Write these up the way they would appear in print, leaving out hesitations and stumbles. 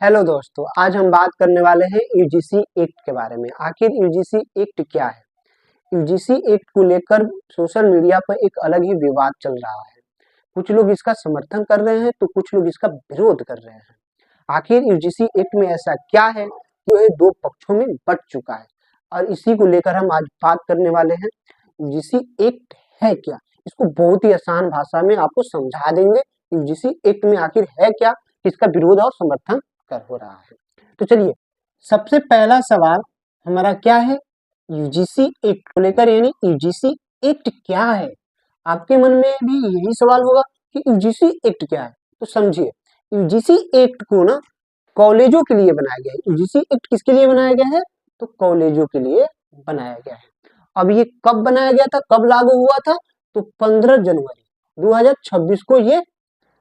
Hello दोस्तों, आज हम बात करने वाले हैं यूजीसी एक्ट के बारे में। आखिर यूजीसी एक्ट क्या है? यूजीसी एक्ट को लेकर सोशल मीडिया पर एक अलग ही विवाद चल रहा है। कुछ लोग इसका समर्थन कर रहे हैं तो कुछ लोग इसका विरोध कर रहे हैं। आखिर यूजीसी एक्ट में ऐसा क्या है जो ये दो पक्षों में बंट चुका है, और इसी को लेकर हम आज बात करने वाले हैं। यूजीसी एक्ट है क्या, इसको बहुत ही आसान भाषा में आपको समझा देंगे। यूजीसी एक्ट में आखिर है क्या, किसका विरोध और समर्थन कर हो रहा है। तो चलिए, सबसे पहला सवाल हमारा क्या है, यूजीसी एक्ट को लेकर, यानी यूजीसी एक्ट क्या है। आपके मन में भी यही सवाल होगा कि यूजीसी एक्ट क्या है। तो समझिए, यूजीसी एक्ट को ना कॉलेजों के लिए बनाया गया है। यूजीसी एक्ट किसके लिए बनाया गया है? तो कॉलेजों के लिए बनाया गया है। अब ये कब बनाया गया था, कब लागू हुआ था? तो 15 जनवरी 2026 को ये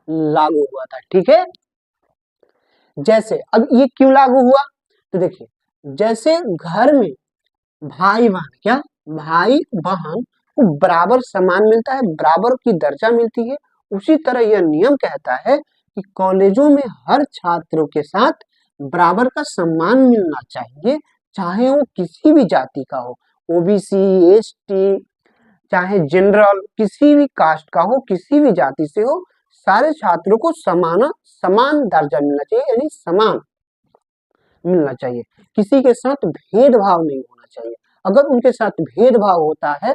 लागू हुआ था। ठीक है, जैसे अब ये क्यों लागू हुआ, तो देखिए, जैसे घर में भाई बहन, क्या भाई बहन को बराबर सम्मान मिलता है, बराबर की दर्जा मिलती है, उसी तरह यह नियम कहता है कि कॉलेजों में हर छात्रों के साथ बराबर का सम्मान मिलना चाहिए, चाहे वो किसी भी जाति का हो, ओबीसी, एसटी, चाहे जनरल, किसी भी कास्ट का हो, किसी भी जाति से हो, सारे छात्रों को समान दर्जा मिलना चाहिए, यानी समान मिलना चाहिए। किसी के साथ भेदभाव नहीं होना चाहिए। अगर उनके साथ भेदभाव होता है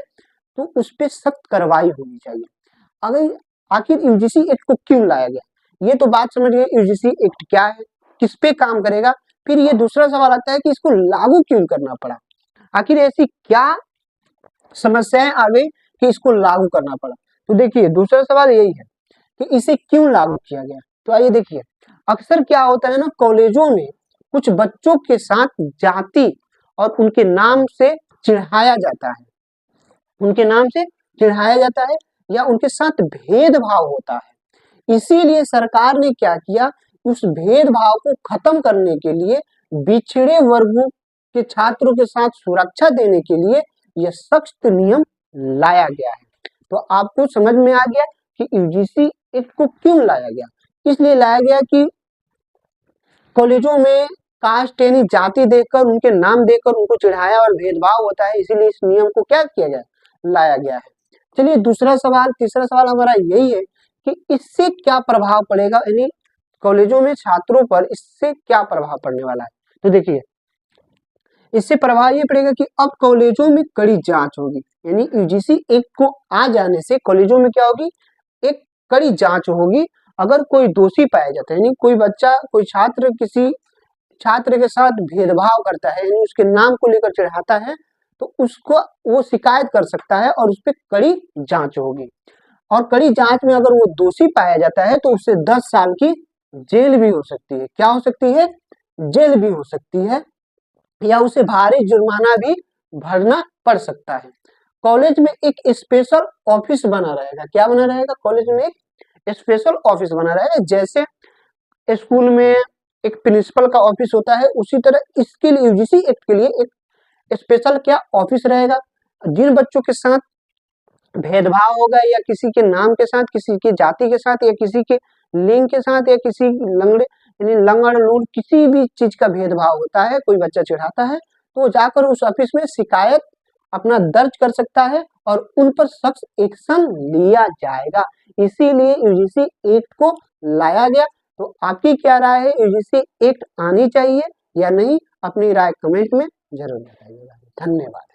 तो उस पर सख्त कार्रवाई होनी चाहिए। अगर आखिर यूजीसी एक्ट को क्यों लाया गया, ये तो बात समझ गए। यूजीसी एक्ट क्या है, किस पे काम करेगा। फिर ये दूसरा सवाल आता है कि इसको लागू क्यों करना पड़ा। आखिर ऐसी क्या समस्याएं आ गई कि इसको लागू करना पड़ा। तो देखिए, दूसरा सवाल यही है कि इसे क्यों लागू किया गया। तो आइए देखिए, अक्सर क्या होता है ना, कॉलेजों में कुछ बच्चों के साथ जाति और उनके नाम से चिढ़ाया जाता है, उनके नाम से चिढ़ाया जाता है या उनके साथ भेदभाव होता है। इसीलिए सरकार ने क्या किया, उस भेदभाव को खत्म करने के लिए पिछड़े वर्गों के छात्रों के साथ सुरक्षा देने के लिए यह सख्त नियम लाया गया है। तो आपको समझ में आ गया कि यूजीसी एक्ट को क्यों लाया गया। इसलिए लाया गया कि कॉलेजों में कास्ट यानी जाति देखकर, उनके नाम देखकर उनको चिढ़ाया और भेदभाव होता है, इसीलिए इस नियम को क्या किया गया, लाया गया है। चलिए तीसरा सवाल हमारा यही है कि इससे क्या प्रभाव पड़ेगा, यानी कॉलेजों में छात्रों पर इससे क्या प्रभाव पड़ने वाला है। तो देखिए, इससे प्रभाव ये पड़ेगा कि अब कॉलेजों में कड़ी जांच होगी, यानी यूजीसी एक्ट को आ जाने से कॉलेजों में क्या होगी, एक कड़ी जांच होगी। अगर कोई दोषी पाया जाता है, यानी कोई बच्चा, कोई छात्र किसी छात्र के साथ भेदभाव करता है, यानी उसके नाम को लेकर चिढ़ाता है, तो उसको वो शिकायत कर सकता है और उस पर कड़ी जांच होगी। और कड़ी जांच में अगर वो दोषी पाया जाता है तो उससे 10 साल की जेल भी हो सकती है। क्या हो सकती है? जेल भी हो सकती है, या उसे भारी जुर्माना भी भरना पड़ सकता है। कॉलेज में एक स्पेशल ऑफिस बना रहेगा। क्या बना रहेगा? कॉलेज में एक स्पेशल ऑफिस बना रहेगा। जैसे स्कूल में एक प्रिंसिपल का ऑफिस होता है, उसी तरह इसके लिए, यूजीसी एक्ट के लिए एक स्पेशल क्या ऑफिस रहेगा। जिन बच्चों के साथ भेदभाव होगा, या किसी के नाम के साथ, किसी की जाति के साथ, या किसी के लिंग के साथ, या किसी लंगड़े यानी लंगड़ लूट, किसी भी चीज का भेदभाव होता है, कोई बच्चा चिढ़ाता है, तो जाकर उस ऑफिस में शिकायत अपना दर्ज कर सकता है और उन पर सख्त एक्शन लिया जाएगा। इसीलिए यूजीसी एक्ट को लाया गया। तो आपकी क्या राय है, यूजीसी एक्ट आनी चाहिए या नहीं? अपनी राय कमेंट में जरूर बताइएगा। धन्यवाद।